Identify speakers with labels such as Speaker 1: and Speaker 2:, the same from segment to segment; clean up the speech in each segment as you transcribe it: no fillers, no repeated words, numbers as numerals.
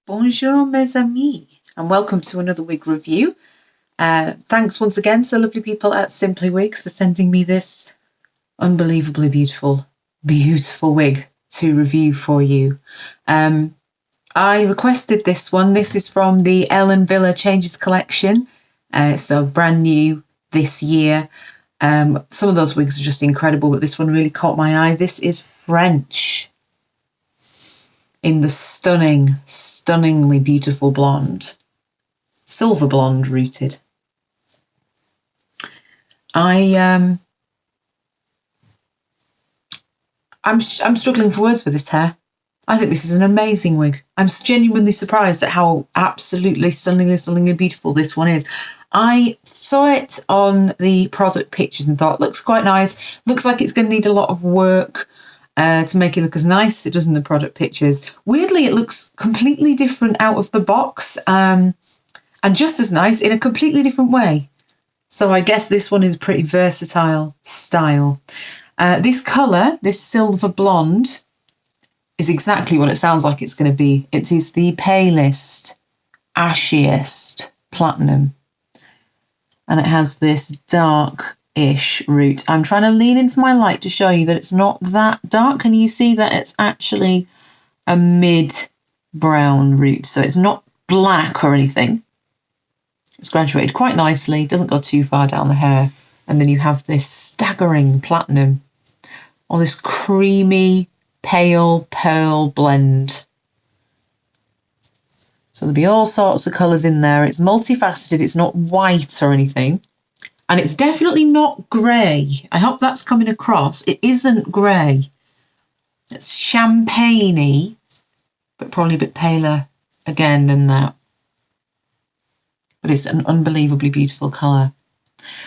Speaker 1: Bonjour mes amis, and welcome to another wig review. Thanks once again to the lovely people at Simply Wigs for sending me this unbelievably beautiful wig to review for you. I requested this one. This is from the Ellen Wille Changes Collection. So brand new this year. Some of those wigs are just incredible, but this one really caught my eye. This is French in the stunningly beautiful blonde. Silver blonde rooted. I'm struggling for words for this hair. I think this is an amazing wig. I'm genuinely surprised at how absolutely stunningly beautiful this one is. I saw it on the product pictures and thought, looks quite nice. Looks like it's going to need a lot of work to make it look as nice as it does in the product pictures. Weirdly, it looks completely different out of the box and just as nice in a completely different way. So I guess this one is pretty versatile style. This colour, this silver blonde, is exactly what it sounds like it's going to be. It is the palest, ashiest platinum. And it has this dark-ish root. I'm trying to lean into my light to show you that it's not that dark. Can you see that it's actually a mid-brown root? So it's not black or anything. It's graduated quite nicely, doesn't go too far down the hair. And then you have this staggering platinum, or this creamy, pale pearl blend. So there'll be all sorts of colours in there. It's multifaceted, it's not white or anything. And it's definitely not grey. I hope that's coming across. It isn't grey. It's champagne-y, but probably a bit paler again than that. But it's an unbelievably beautiful colour.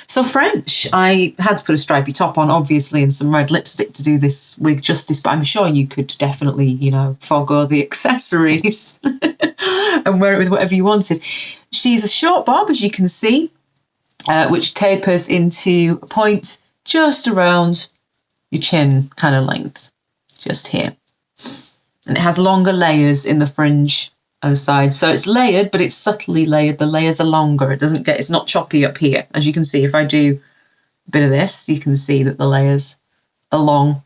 Speaker 1: So French, I had to put a stripy top on, obviously, and some red lipstick to do this wig justice, but I'm sure you could definitely, forego the accessories and wear it with whatever you wanted. She's a short bob, as you can see, which tapers into a point just around your chin kind of length, just here. And it has longer layers in the fringe on the side. So it's layered, but it's subtly layered. The layers are longer. It's not choppy up here. As you can see, if I do a bit of this, you can see that the layers are long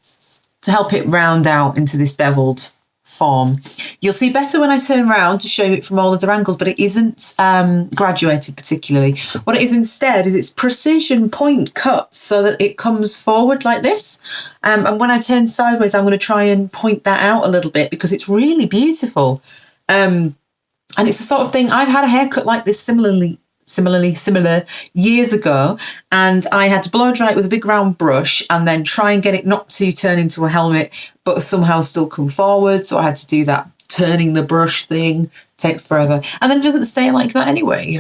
Speaker 1: to help it round out into this beveled form. You'll see better when I turn around to show you it from all other angles, but it isn't graduated particularly. What it is instead is it's precision point cut so that it comes forward like this. And when I turn sideways, I'm going to try and point that out a little bit because it's really beautiful. And it's the sort of thing, I've had a haircut like this similar years ago, and I had to blow dry it with a big round brush and then try and get it not to turn into a helmet, but somehow still come forward. So I had to do that turning the brush thing, takes forever. And then it doesn't stay like that anyway.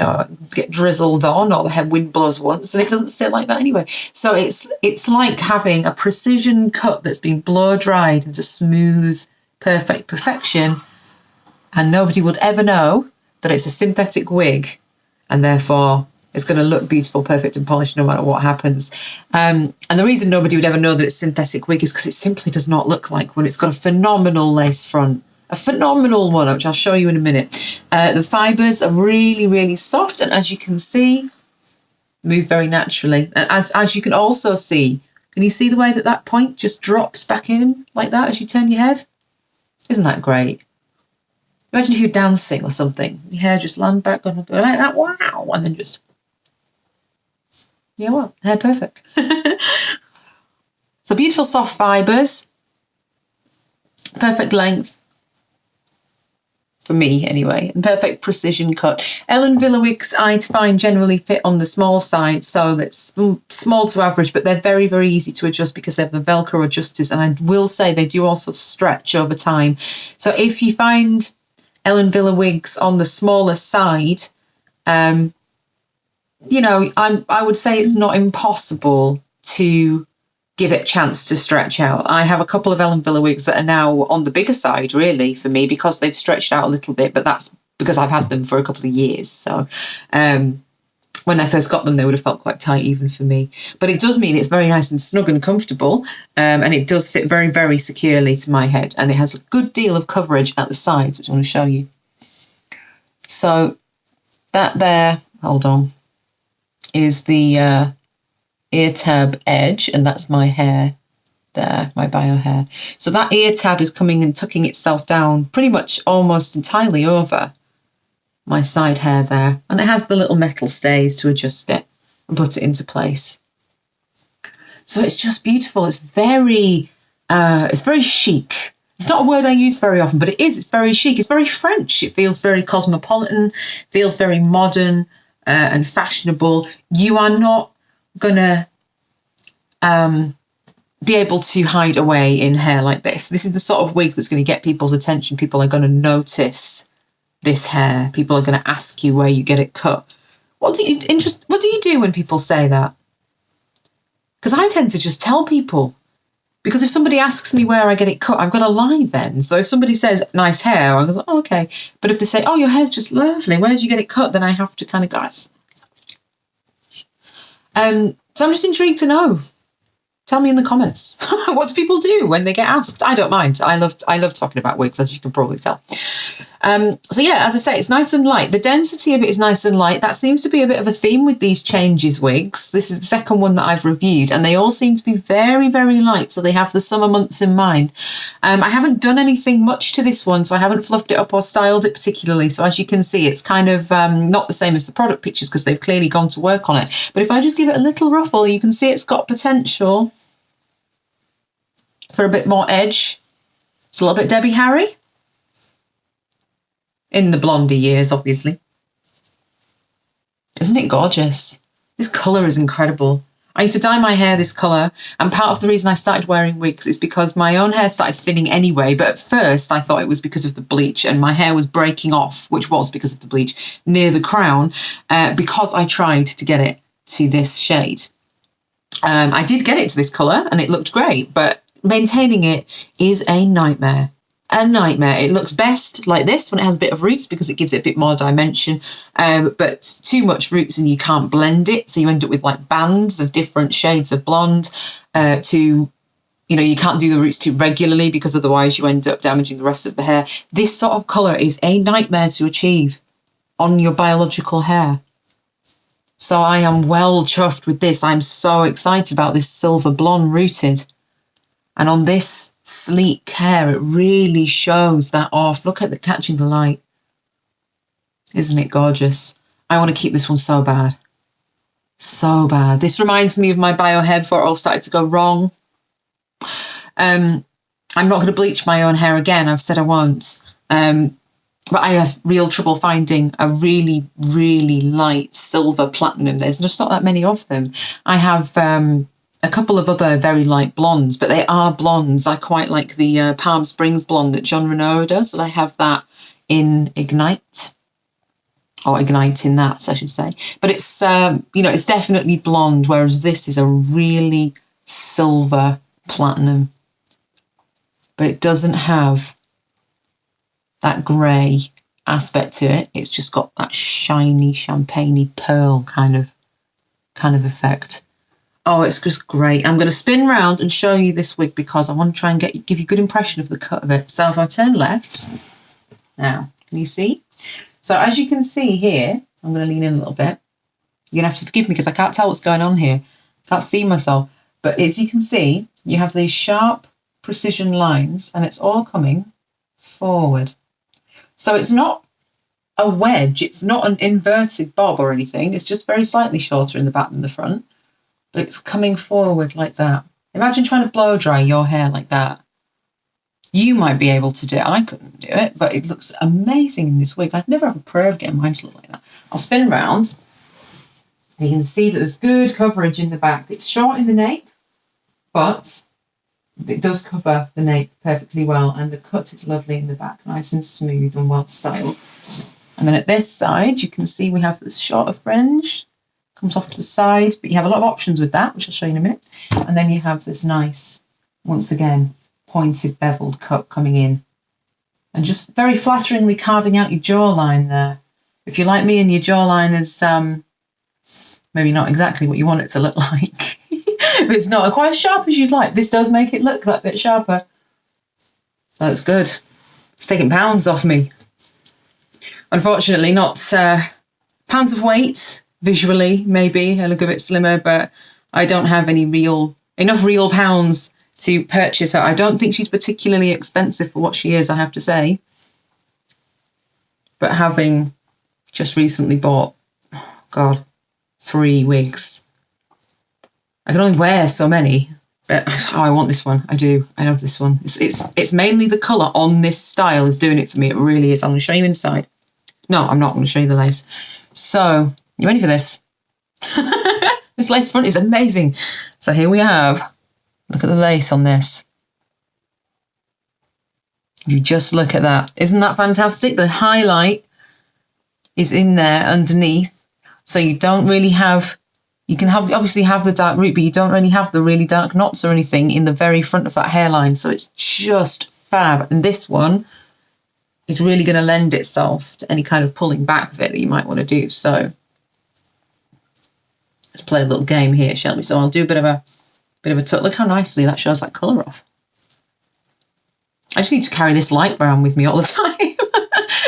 Speaker 1: Get drizzled on, or the head wind blows once and it doesn't stay like that anyway. So it's like having a precision cut that's been blow dried into smooth, perfection. And nobody would ever know that it's a synthetic wig, and therefore it's going to look beautiful, perfect and polished no matter what happens. And the reason nobody would ever know that it's synthetic wig is because it simply does not look like one. It's got a phenomenal lace front, a phenomenal one, which I'll show you in a minute. The fibres are really soft, and as you can see, move very naturally. And as you can also see, can you see the way that point just drops back in like that as you turn your head? Isn't that great? Imagine if you're dancing or something, your hair just land back on, go like that, wow, and then just, hair perfect. So beautiful soft fibres, perfect length, for me anyway, and perfect precision cut. Ellen Wille wigs I find generally fit on the small side, so that's small to average, but they're very easy to adjust because they have the Velcro adjusters, and I will say they do also stretch over time. So if you find Ellen Wille wigs on the smaller side, I would say it's not impossible to give it a chance to stretch out. I have a couple of Ellen Wille wigs that are now on the bigger side, really, for me, because they've stretched out a little bit, but that's because I've had them for a couple of years. So when I first got them, they would have felt quite tight even for me. But it does mean it's very nice and snug and comfortable, and it does fit very securely to my head, and it has a good deal of coverage at the sides, which I want to show you. So that there, hold on, is the ear tab edge, and that's my hair there, my bio hair. So that ear tab is coming and tucking itself down pretty much almost entirely over my side hair there, and it has the little metal stays to adjust it and put it into place. So it's just beautiful. It's very chic. It's not a word I use very often, but it is. It's very chic. It's very French. It feels very cosmopolitan, feels very modern and fashionable. You are not gonna be able to hide away in hair like this. This is the sort of wig that's going to get people's attention. People are going to notice this hair. People are going to ask you where you get it cut. What do you do when people say that? Because I tend to just tell people. Because if somebody asks me where I get it cut, I've got to lie then. So if somebody says nice hair, I go, oh, okay. But if they say, oh, your hair's just lovely, where did you get it cut? Then I have to kind of go. So I'm just intrigued to know. Tell me in the comments. What do people do when they get asked? I don't mind. I love talking about wigs, as you can probably tell. So yeah, as I say, it's nice and light. The density of it is nice and light. That seems to be a bit of a theme with these Changes wigs. This is the second one that I've reviewed, and they all seem to be very, very light. So they have the summer months in mind. I haven't done anything much to this one, so I haven't fluffed it up or styled it particularly. So as you can see, it's kind of not the same as the product pictures because they've clearly gone to work on it. But if I just give it a little ruffle, you can see it's got potential for a bit more edge. It's a little bit Debbie Harry. In the blondie years, obviously. Isn't it gorgeous? This colour is incredible. I used to dye my hair this colour, and part of the reason I started wearing wigs is because my own hair started thinning anyway, but at first I thought it was because of the bleach, and my hair was breaking off, which was because of the bleach, near the crown, because I tried to get it to this shade. I did get it to this colour, and it looked great, but maintaining it is a nightmare. A nightmare. It looks best like this when it has a bit of roots because it gives it a bit more dimension, but too much roots and you can't blend it, so you end up with like bands of different shades of blonde. You can't do the roots too regularly because otherwise you end up damaging the rest of the hair. This sort of colour is a nightmare to achieve on your biological hair. So I am well chuffed with this. I'm so excited about this silver blonde rooted. And on this sleek hair, it really shows that off. Look at the catching the light. Isn't it gorgeous? I want to keep this one so bad. So bad. This reminds me of my bio hair before it all started to go wrong. I'm not going to bleach my own hair again. I've said I won't. But I have real trouble finding a really, really light silver platinum. There's just not that many of them. I have a couple of other very light blondes, but they are blondes. I quite like the Palm Springs blonde that John Renaud does, and I have that in Ignite, or Igniting that, I should say. But it's, it's definitely blonde, whereas this is a really silver platinum. But it doesn't have that grey aspect to it. It's just got that shiny, champagne-y pearl kind of effect. Oh, it's just great. I'm going to spin round and show you this wig because I want to try and give you a good impression of the cut of it. So if I turn left, now, can you see? So as you can see here, I'm going to lean in a little bit. You're going to have to forgive me because I can't tell what's going on here. Can't see myself. But as you can see, you have these sharp precision lines and it's all coming forward. So it's not a wedge. It's not an inverted bob or anything. It's just very slightly shorter in the back than the front. But it's coming forward like that. Imagine trying to blow dry your hair like that. You might be able to do it. I couldn't do it, but it looks amazing in this wig. I'd never have a prayer of getting mine to look like that. I'll spin around. You can see that there's good coverage in the back. It's short in the nape, but it does cover the nape perfectly well, and the cut is lovely in the back, nice and smooth and well styled. And then at this side, you can see we have this shorter fringe. Comes off to the side, but you have a lot of options with that, which I'll show you in a minute. And then you have this nice, once again, pointed beveled cut coming in. And just very flatteringly carving out your jawline there. If you're like me and your jawline is maybe not exactly what you want it to look like, but it's not quite as sharp as you'd like. This does make it look that bit sharper. So it's good. It's taking pounds off me. Unfortunately, not pounds of weight visually. Maybe I look a bit slimmer, but I don't have enough real pounds to purchase her. I don't think she's particularly expensive for what she is, I have to say. But having just recently bought, 3 wigs, I can only wear so many. But I want this one. I do. I love this one. It's mainly the colour on this style is doing it for me. It really is. I'm going to show you inside. No, I'm not going to show you the lace. So, you ready for this? This lace front is amazing. So here we have, look at the lace on this. You just look at that. Isn't that fantastic? The highlight is in there underneath. So you don't really have, you can obviously have the dark root, but you don't really have the really dark knots or anything in the very front of that hairline. So it's just fab. And this one is really going to lend itself to any kind of pulling back of it that you might want to do. So let's play a little game here, shall we? So I'll do a bit of a tuck. Look how nicely that shows that colour off. I just need to carry this light brown with me all the time.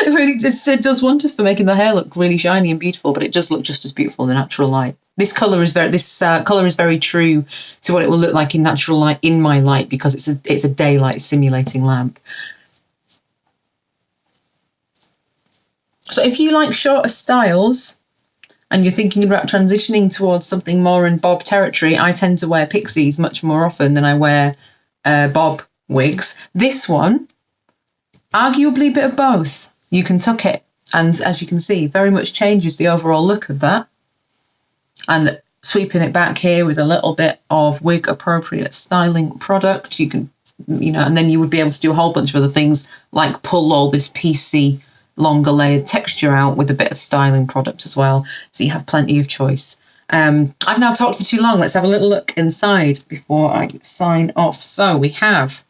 Speaker 1: It really it does wonders for making the hair look really shiny and beautiful, but it does look just as beautiful in the natural light. This colour is very true to what it will look like in natural light, in my light, because it's a daylight simulating lamp. So if you like shorter styles and you're thinking about transitioning towards something more in bob territory, I tend to wear pixies much more often than I wear bob wigs. This one, arguably a bit of both. You can tuck it, and as you can see, very much changes the overall look of that. And sweeping it back here with a little bit of wig appropriate styling product, you can, and then you would be able to do a whole bunch of other things like pull all this piecey, longer layered texture out with a bit of styling product as well. So you have plenty of choice. I've now talked for too long. Let's have a little look inside before I sign off. So we have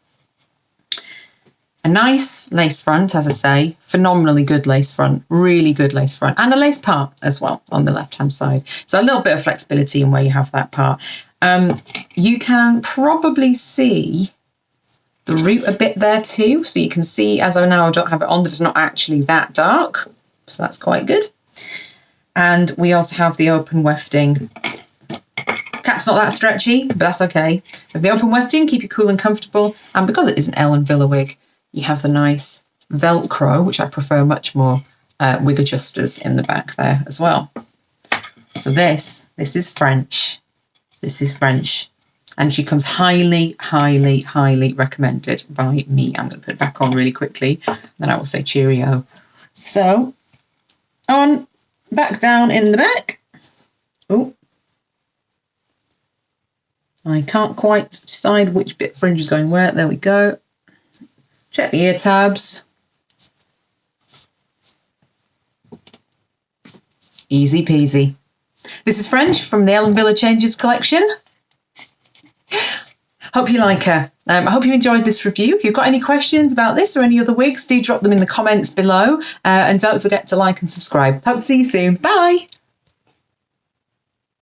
Speaker 1: a nice lace front, as I say, phenomenally good lace front, really good lace front, and a lace part as well on the left-hand side. So a little bit of flexibility in where you have that part. You can probably see the root a bit there too. So you can see, as I now don't have it on, that it's not actually that dark. So that's quite good. And we also have the open wefting. Cap's not that stretchy, but that's okay. With the open wefting, keep you cool and comfortable. And because it is an Ellen Wille wig, you have the nice Velcro, which I prefer much more, wig adjusters in the back there as well. So this is French. This is French. And she comes highly, highly, highly recommended by me. I'm going to put it back on really quickly. Then I will say cheerio. So, on, back down in the back. Oh. I can't quite decide which bit fringe is going where. There we go. Check the ear tabs. Easy peasy. This is French from the Ellen Wille Changes Collection. Hope you like her. I hope you enjoyed this review. If you've got any questions about this or any other wigs, do drop them in the comments below. And don't forget to like and subscribe. Hope to see you soon. Bye.